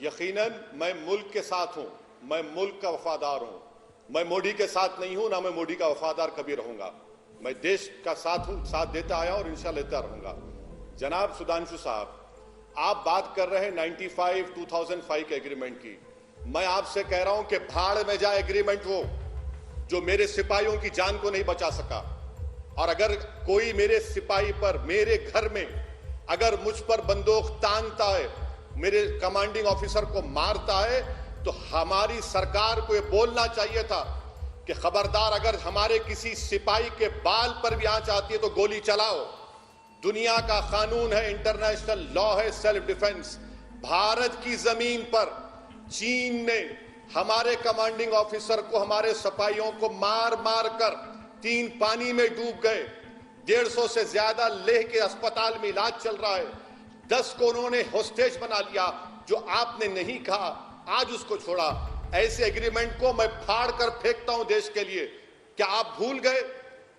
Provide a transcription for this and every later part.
यकीनन मैं मुल्क के साथ हूं, मैं मुल्क का वफादार हूं। मैं मोदी के साथ नहीं हूं, ना मैं मोदी का वफादार कभी रहूंगा। मैं देश का साथ हूं, साथ देता आया और इंशाल्लाह देता रहूंगा। जनाब सुधांशु साहब, आप बात कर रहे हैं 2005 के एग्रीमेंट की। मैं आपसे कह रहा हूं कि भाड़ में जाए एग्रीमेंट वो जो मेरे सिपाहियों की जान को नहीं बचा सका। और अगर कोई मेरे सिपाही पर, मेरे घर में अगर मुझ पर बंदूक तानता है, मेरे कमांडिंग ऑफिसर को मारता है, तो हमारी सरकार को यह बोलना चाहिए था कि खबरदार, अगर हमारे किसी सिपाही के बाल पर भी आंच आती है तो गोली चलाओ। दुनिया का कानून है, इंटरनेशनल लॉ है, सेल्फ डिफेंस। भारत की जमीन पर चीन ने हमारे कमांडिंग ऑफिसर को, हमारे सिपाहियों को मार मार कर 3 पानी में डूब गए। 150 से ज्यादा लेह के अस्पताल में इलाज चल रहा है। 10 को उन्होंने होस्टेज बना लिया। जो आपने नहीं कहा, आज उसको छोड़ा। ऐसे एग्रीमेंट को मैं फाड़ कर फेंकता हूं देश के लिए। क्या आप भूल गए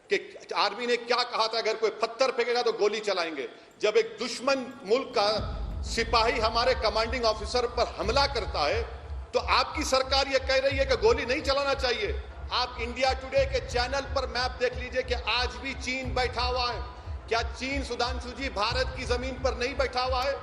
कि आर्मी ने क्या कहा था? अगर कोई पत्थर फेंकेगा तो गोली चलाएंगे। जब एक दुश्मन मुल्क का सिपाही हमारे कमांडिंग ऑफिसर पर हमला करता है तो आपकी सरकार यह कह रही है कि गोली नहीं चलाना चाहिए। आप इंडिया टुडे के चैनल पर मैप देख लीजिए कि आज भी चीन बैठा हुआ है। क्या चीन, सुधांशु जी, भारत की जमीन पर नहीं बैठा हुआ है?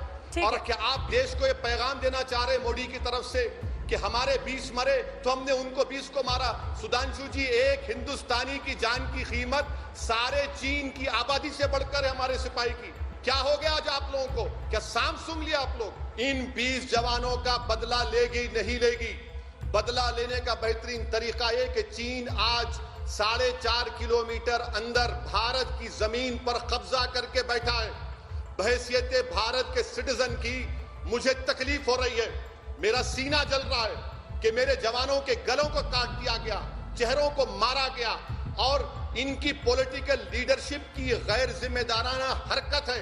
और क्या आप देश को यह पैगाम देना चाह रहे हैं मोदी की तरफ से कि हमारे 20 मरे तो हमने उनको 20 को मारा? सुधांशु जी, एक हिंदुस्तानी की जान की कीमत सारे चीन की आबादी से बढ़कर है हमारे सिपाही की। क्या हो गया आज आप लोगों को? क्या सांप सूंघ लिया आप लोग? इन 20 जवानों का बदला लेगी नहीं लेगी? बदला लेने का बेहतरीन तरीका यह कि चीन आज 4.5 किलोमीटर अंदर भारत की जमीन पर कब्जा करके बैठा है। बहैसियत भारत के सिटीजन की मुझे तकलीफ हो रही है। मेरा सीना जल रहा है कि मेरे जवानों के गलों को काट दिया गया, चेहरों को मारा गया, और इनकी पॉलिटिकल लीडरशिप की गैर जिम्मेदाराना हरकत है।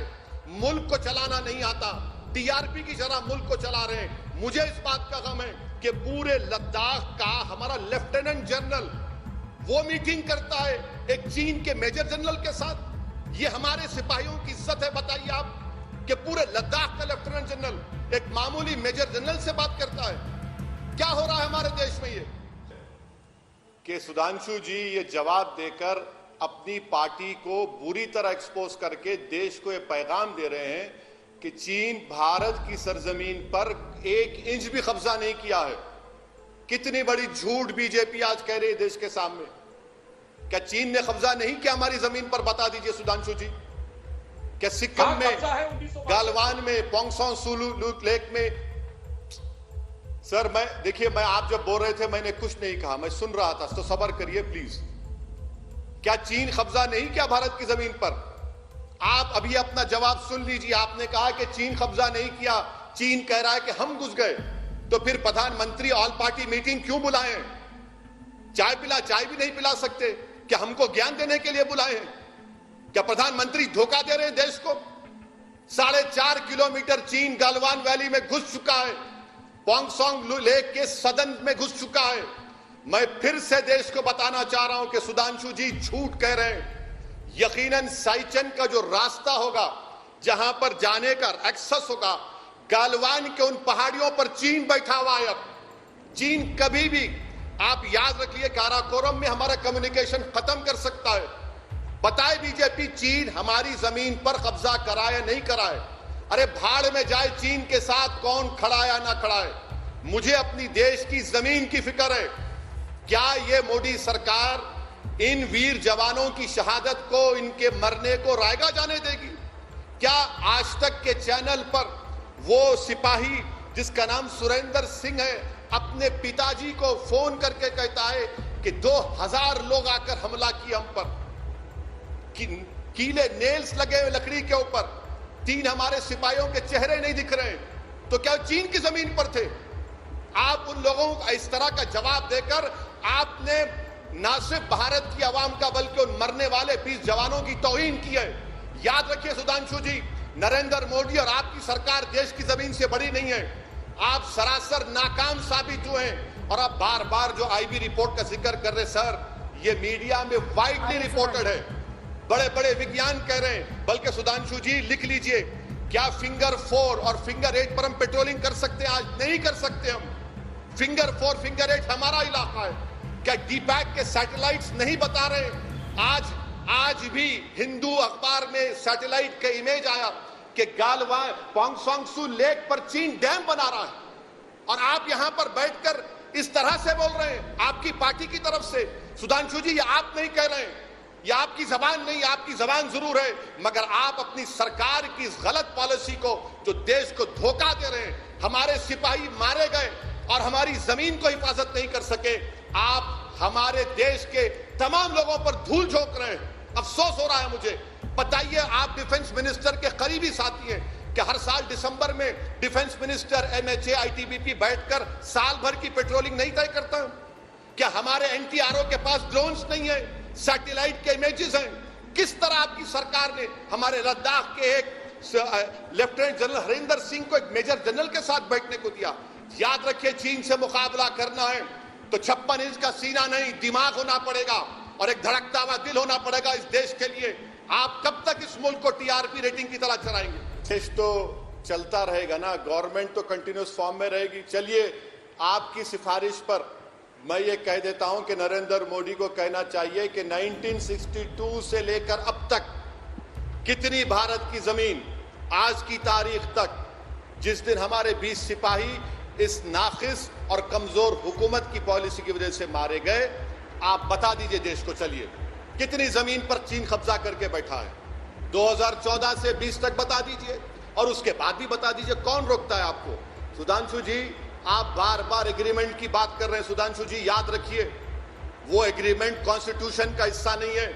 मुल्क को चलाना नहीं आता, टीआरपी की तरह मुल्क को चला रहे हैं। मुझे इस बात का गम है कि पूरे लद्दाख का हमारा लेफ्टिनेंट जनरल वो मीटिंग करता है एक चीन के मेजर जनरल के साथ। ये हमारे सिपाहियों की इज्जत है? बताइए आप कि पूरे लद्दाख का लेफ्टिनेंट जनरल एक मामूली मेजर जनरल से बात करता है। क्या हो रहा है हमारे देश में? ये कि सुधांशु जी ये जवाब देकर अपनी पार्टी को बुरी तरह एक्सपोज करके देश को ये पैगाम दे रहे हैं कि चीन भारत की सरजमीन पर 1 इंच भी कब्जा नहीं किया है। कितनी बड़ी झूठ बीजेपी आज कह रही है देश के सामने। क्या चीन ने कब्जा नहीं किया हमारी जमीन पर? बता दीजिए सुधांशु जी। क्या सिक्किम में, गालवान में, पोंगसोंग सुलू लेक में? सर देखिए, मैं आप जब बोल रहे थे मैंने कुछ नहीं कहा, मैं सुन रहा था, तो सब्र करिए प्लीज। क्या चीन कब्जा नहीं किया भारत की जमीन पर? आप अभी अपना जवाब सुन लीजिए। आपने कहा कि चीन कब्जा नहीं किया, चीन कह रहा है कि हम घुस गए। तो फिर प्रधानमंत्री ऑल पार्टी मीटिंग क्यों बुलाए? चाय भी नहीं पिला सकते? क्या हमको ज्ञान देने के लिए बुलाए हैं? क्या प्रधानमंत्री धोखा दे रहे हैं देश को? 4.5 किलोमीटर चीन गालवान वैली में घुस चुका है, पोंगसोंग लेक के सदन में घुस चुका है। मैं फिर से देश को बताना चाह रहा हूं कि सुधांशु जी झूठ कह रहे हैं। यकीनन साइचन का जो रास्ता होगा, जहां पर जाने का एक्सेस होगा, गालवान के उन पहाड़ियों पर चीन बैठा हुआ है। अब चीन कभी भी, आप याद रखिए, काराकोरम में हमारा कम्युनिकेशन खत्म कर सकता है। बताए बीजेपी चीन हमारी जमीन पर कब्जा कराए या नहीं कराए? अरे भाड़ में जाए चीन के साथ कौन खड़ा या ना खड़ा है। मुझे अपनी देश की जमीन की फिक्र है। क्या ये मोदी सरकार इन वीर जवानों की शहादत को, इनके मरने को रायगा जाने देगी? क्या आज तक के चैनल पर वो सिपाही जिसका नाम सुरेंद्र सिंह है अपने पिताजी को फोन करके कहता है कि 2000 लोग आकर हमला किया हम पर, कीले नेल्स लगे हुए लकड़ी के ऊपर, 3 हमारे सिपाहियों के चेहरे नहीं दिख रहे? तो क्या चीन की जमीन पर थे? आप उन लोगों को इस तरह का जवाब देकर आपने ना सिर्फ भारत की आवाम का बल्कि उन मरने वाले 20 जवानों की तौहीन की है। याद रखिए सुधांशु जी, नरेंद्र मोदी और आपकी सरकार देश की जमीन से बड़ी नहीं है। आप सरासर नाकाम साबित हुए हैं। और आप बार बार जो आईबी रिपोर्ट का जिक्र कर रहे सर, ये मीडिया में वाइडली रिपोर्टेड है, बड़े बड़े विज्ञान कह रहे हैं। बल्कि सुधांशु जी लिख लीजिए क्या फिंगर 4 और फिंगर 8 पर हम पेट्रोलिंग कर सकते हैं? आज नहीं कर सकते हम। फिंगर 4 फिंगर 8 हमारा इलाका है। क्या डीपैक के सैटेलाइट्स नहीं बता रहे? आज भी हिंदू अखबार में सैटेलाइट का इमेज आया कि गालवान पोंगसोंगसू लेक पर चीन डैम बना रहा है, और आप यहां पर बैठकर इस तरह से बोल रहे हैं आपकी पार्टी की तरफ से। सुधांशु जी, ये आप नहीं कह रहे हैं, ये आपकी जबान नहीं, आपकी जबान जरूर है, मगर आप अपनी सरकार की इस गलत पॉलिसी को, जो देश को धोखा दे रहे हैं, हमारे सिपाही मारे गए और हमारी जमीन को हिफाजत नहीं कर सके, आप हमारे देश के तमाम लोगों पर धूल झोंक रहे हैं। अफसोस हो रहा है मुझे। बताइए, आप डिफेंस मिनिस्टर के करीबी साथी हैं कि हर साल दिसंबर में डिफेंस मिनिस्टर एमएचए आईटीबीपी बैठकर साल भर की पेट्रोलिंग नहीं तय करता? क्या हमारे एनटीआरओ के पास ड्रोन्स नहीं है, सैटेलाइट के इमेजेस हैं? किस तरह आपकी सरकार ने हमारे लद्दाख के एक लेफ्टिनेंट जनरल हरिंदर सिंह को एक मेजर जनरल के साथ बैठने को दिया? याद रखिए, चीन से मुकाबला करना है तो 56 इंच का सीना नहीं, दिमाग होना पड़ेगा और एक धड़कता हुआ दिल होना पड़ेगा इस देश के लिए। आप कब तक इस मुल्क को टीआरपी रेटिंग की तरह चलाएंगे? देश तो चलता रहेगा ना, गवर्नमेंट तो कंटिन्यूस फॉर्म में रहेगी। चलिए, आपकी सिफारिश पर मैं ये कह देता हूं कि नरेंद्र मोदी को कहना चाहिए कि 1962 से लेकर अब तक कितनी भारत की जमीन आज की तारीख तक, जिस दिन हमारे 20 सिपाही इस नाखिस और कमजोर हुकूमत की पॉलिसी की वजह से मारे गए, आप बता दीजिए देश को। चलिए, कितनी जमीन पर चीन कब्जा करके बैठा है? 2014 से 20 तक बता दीजिए, और उसके बाद भी बता दीजिए। कौन रोकता है आपको? सुधांशु जी, आप बार बार एग्रीमेंट की बात कर रहे हैं। सुधांशु जी, याद रखिए, वो एग्रीमेंट कॉन्स्टिट्यूशन का हिस्सा नहीं है।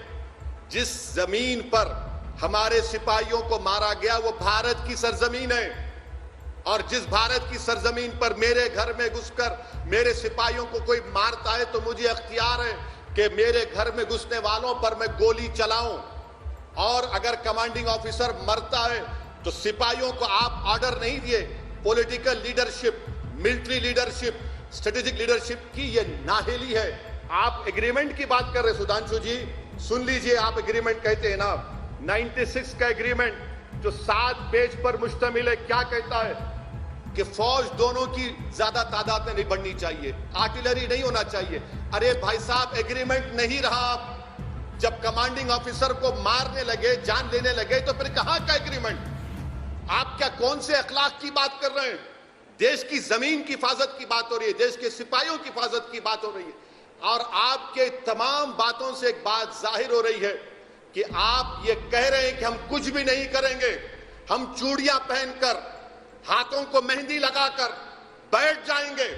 जिस जमीन पर हमारे सिपाहियों को मारा गया वो भारत की सरजमीन है, और जिस भारत की सरजमीन पर मेरे घर में घुसकर मेरे सिपाहियों को कोई मारता है तो मुझे अख्तियार है कि मेरे घर में घुसने वालों पर मैं गोली चलाऊं, और अगर कमांडिंग ऑफिसर मरता है तो सिपाहियों को आप ऑर्डर नहीं दिए। Political leadership, military leadership, strategic leadership की ये नाहेली है। आप एग्रीमेंट की बात कर रहे हैं। सुधांशु जी, सुन लीजिए, आप एग्रीमेंट कहते हैं ना, 96 का एग्रीमेंट जो 7 पेज पर मुश्तमिल है, क्या कहता है कि फौज दोनों की ज्यादा तादाद में नहीं बढ़नी चाहिए, आर्टिलरी नहीं होना चाहिए। अरे भाई साहब, एग्रीमेंट नहीं रहा। जब कमांडिंग ऑफिसर को मारने लगे, जान लेने लगे, तो फिर कहां का एग्रीमेंट? आप क्या कौन से अखलाक की बात कर रहे हैं? देश की जमीन की हिफाजत की बात हो रही है, देश के सिपाहियों की हिफाजत की बात हो रही है, और आपके तमाम बातों से एक बात जाहिर हो रही है कि आप ये कह रहे हैं कि हम कुछ भी नहीं करेंगे, हम चूड़ियां पहनकर, हाथों को मेहंदी लगाकर बैठ जाएंगे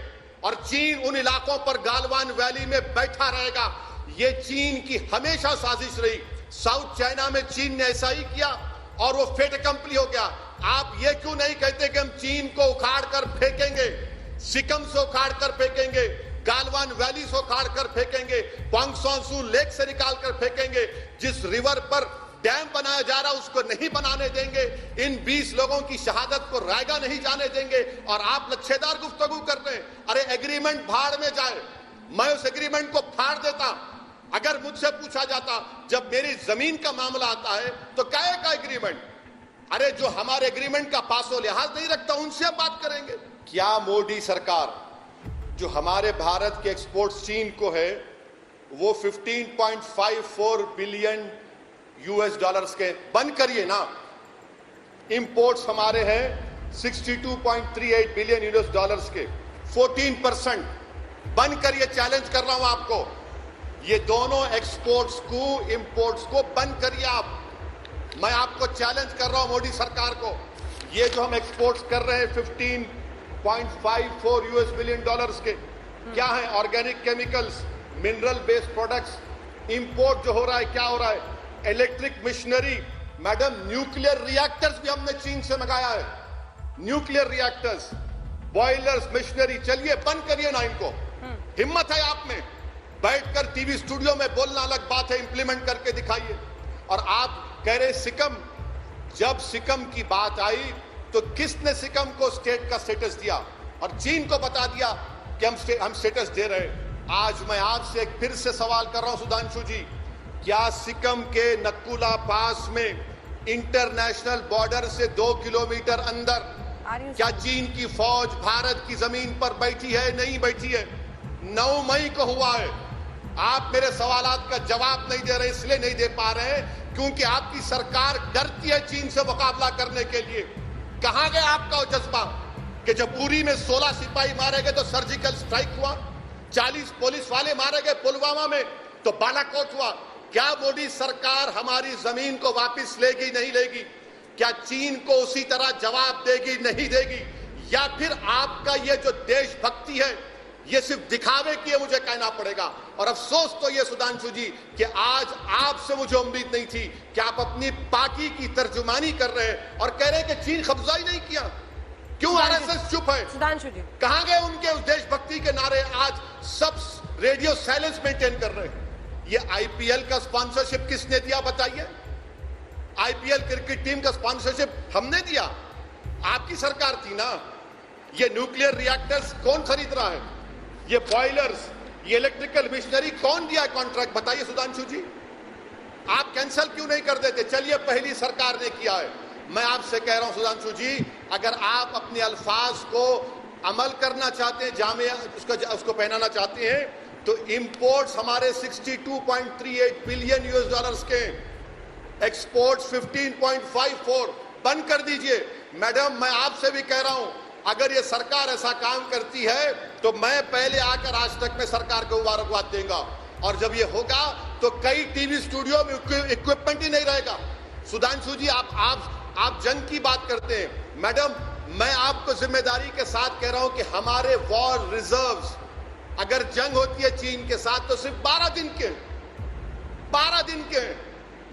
और चीन उन इलाकों पर गालवान वैली में बैठा रहेगा। ये चीन की हमेशा साजिश रही। साउथ चाइना में चीन ने ऐसा ही किया और वो फेट कंपनी हो गया। आप ये क्यों नहीं कहते कि हम चीन को उखाड़ कर फेंकेंगे, सिक्किम से उखाड़ कर फेंकेंगे, गालवान वैली से उखाड़ कर फेंकेंगे, पोंगसोंगसू लेक से निकाल कर फेंकेंगे, जिस रिवर पर डैम बनाया जा रहा उसको नहीं बनाने देंगे, इन 20 लोगों की शहादत को रायगा नहीं जाने देंगे, और आप लच्छेदार गुफ्तगू कर रहे हैं। अरे एग्रीमेंट भाड़ में जाए, मैं उस एग्रीमेंट को फाड़ देता। अगर मुझसे पूछा जाता, जब मेरी जमीन का मामला आता है तो क्या का एग्रीमेंट? अरे जो हमारे एग्रीमेंट का पासो लिहाज नहीं रखता उनसे हम बात करेंगे। क्या मोदी सरकार जो हमारे भारत के एक्सपोर्ट्स चीन को है वो 15.54 बिलियन यूएस डॉलर्स के बंद करिए ना। इंपोर्ट्स हमारे हैं 62.38 बिलियन यूएस डॉलर्स के, 14% बंद करिए। चैलेंज कर रहा हूं आपको, ये दोनों एक्सपोर्ट्स को, इंपोर्ट्स को बंद करिए आप। मैं आपको चैलेंज कर रहा हूं मोदी सरकार को। ये जो हम एक्सपोर्ट्स कर रहे हैं 15.54 यूएस बिलियन डॉलर्स के, क्या है? Organic chemicals, mineral based products. Import जो हो रहा है, क्या हो रहा है? Electric machinery, madam, nuclear reactors भी हमने चीन से मंगाया है। Nuclear reactors, boilers, machinery. चलिए बंद करिए ना इनको। हिम्मत है आप में? बैठकर टीवी स्टूडियो में बोलना अलग बात है, इंप्लीमेंट करके दिखाइए। और आप कह रहे सिक्किम, जब सिक्किम की बात आई तो किसने सिक्किम को स्टेट का स्टेटस दिया और चीन को बता दिया कि हम स्टेटस दे रहे हैं। आज मैं आपसे एक फिर से सवाल कर रहा हूं सुधांशु जी, क्या सिक्किम के नक्कुला पास में इंटरनेशनल बॉर्डर से 2 किलोमीटर अंदर क्या चीन की फौज भारत की जमीन पर बैठी है? नहीं बैठी है। 9 मई को हुआ है। आप मेरे सवालात का जवाब नहीं दे रहे, इसलिए नहीं दे पा रहे क्योंकि आपकी सरकार डरती है चीन से मुकाबला करने के लिए। कहां गया आपका वो जज्बा कि जब पुरी में 16 सिपाही मारे गए तो सर्जिकल स्ट्राइक हुआ, 40 पुलिस वाले मारे गए पुलवामा में तो बालाकोट हुआ। क्या मोदी सरकार हमारी जमीन को वापस लेगी? नहीं लेगी। क्या चीन को उसी तरह जवाब देगी? नहीं देगी। या फिर आपका ये जो देशभक्ति है ये सिर्फ दिखावे की है? मुझे कहना पड़ेगा। और अफसोस तो ये सुधांशु जी कि आज आपसे मुझे उम्मीद नहीं थी कि आप अपनी पार्टी की तर्जुमानी कर रहे हैं और कह रहे हैं कि चीन कब्जा ही नहीं किया। क्यों आरएसएस चुप है? सुधांशु जी कहां गए उनके उस देशभक्ति के नारे? आज सब रेडियो साइलेंस मेंटेन कर रहे हैं। ये आईपीएल का स्पॉन्सरशिप किसने दिया बताइए? आईपीएल क्रिकेट टीम का स्पॉन्सरशिप हमने दिया, आपकी सरकार थी ना। ये न्यूक्लियर रिएक्टर्स कौन खरीद रहा है? ये बॉयलर्स, ये इलेक्ट्रिकल मशीनरी कौन दिया कॉन्ट्रैक्ट? बताइए सुधांशु जी। आप कैंसिल क्यों नहीं कर देते? चलिए पहली सरकार ने किया है। मैं आपसे कह रहा हूं सुधांशु जी, अगर आप अपने अल्फाज को अमल करना चाहते हैं, जामे उसको पहनाना चाहते हैं, तो इंपोर्ट्स हमारे 62.38 बिलियन यूएस डॉलर्स के, एक्सपोर्ट्स 15.54 बंद कर दीजिए। मैडम मैं आपसे भी कह रहा हूं, अगर ये सरकार ऐसा काम करती है तो मैं पहले आकर आज तक में सरकार को मुबारकबाद देगा। और जब ये होगा तो कई टीवी स्टूडियो में इक्विपमेंट ही नहीं रहेगा। सुधांशु जी आप जंग की बात करते हैं। मैडम मैं आपको जिम्मेदारी के साथ कह रहा हूं कि हमारे वॉर रिजर्व्स, अगर जंग होती है चीन के साथ तो सिर्फ 12 दिन के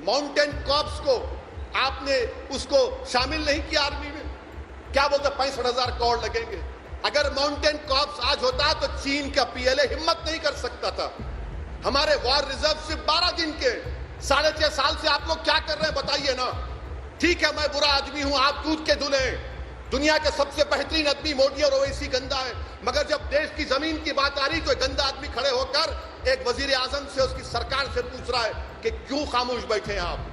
माउंटेन कॉर्प्स को आपने उसको शामिल नहीं किया आर्मी में। क्या बोलते 65,000 करोड़ लगेंगे। अगर माउंटेन कॉर्प्स आज होता तो चीन का पीएलए हिम्मत नहीं कर सकता था। हमारे वॉर रिजर्व सिर्फ 12 दिन के, 6.5 साल से आप लोग क्या कर रहे हैं बताइए ना। ठीक है मैं बुरा आदमी हूं, आप दूध के धुले हैं, दुनिया के सबसे बेहतरीन आदमी मोदी और ओवैसी गंदा है, मगर जब देश की जमीन की बात आ रही तो एक गंदा आदमी खड़े होकर एक वजीर आजम से उसकी सरकार से पूछ रहा है कि क्यों खामोश बैठे हैं आप।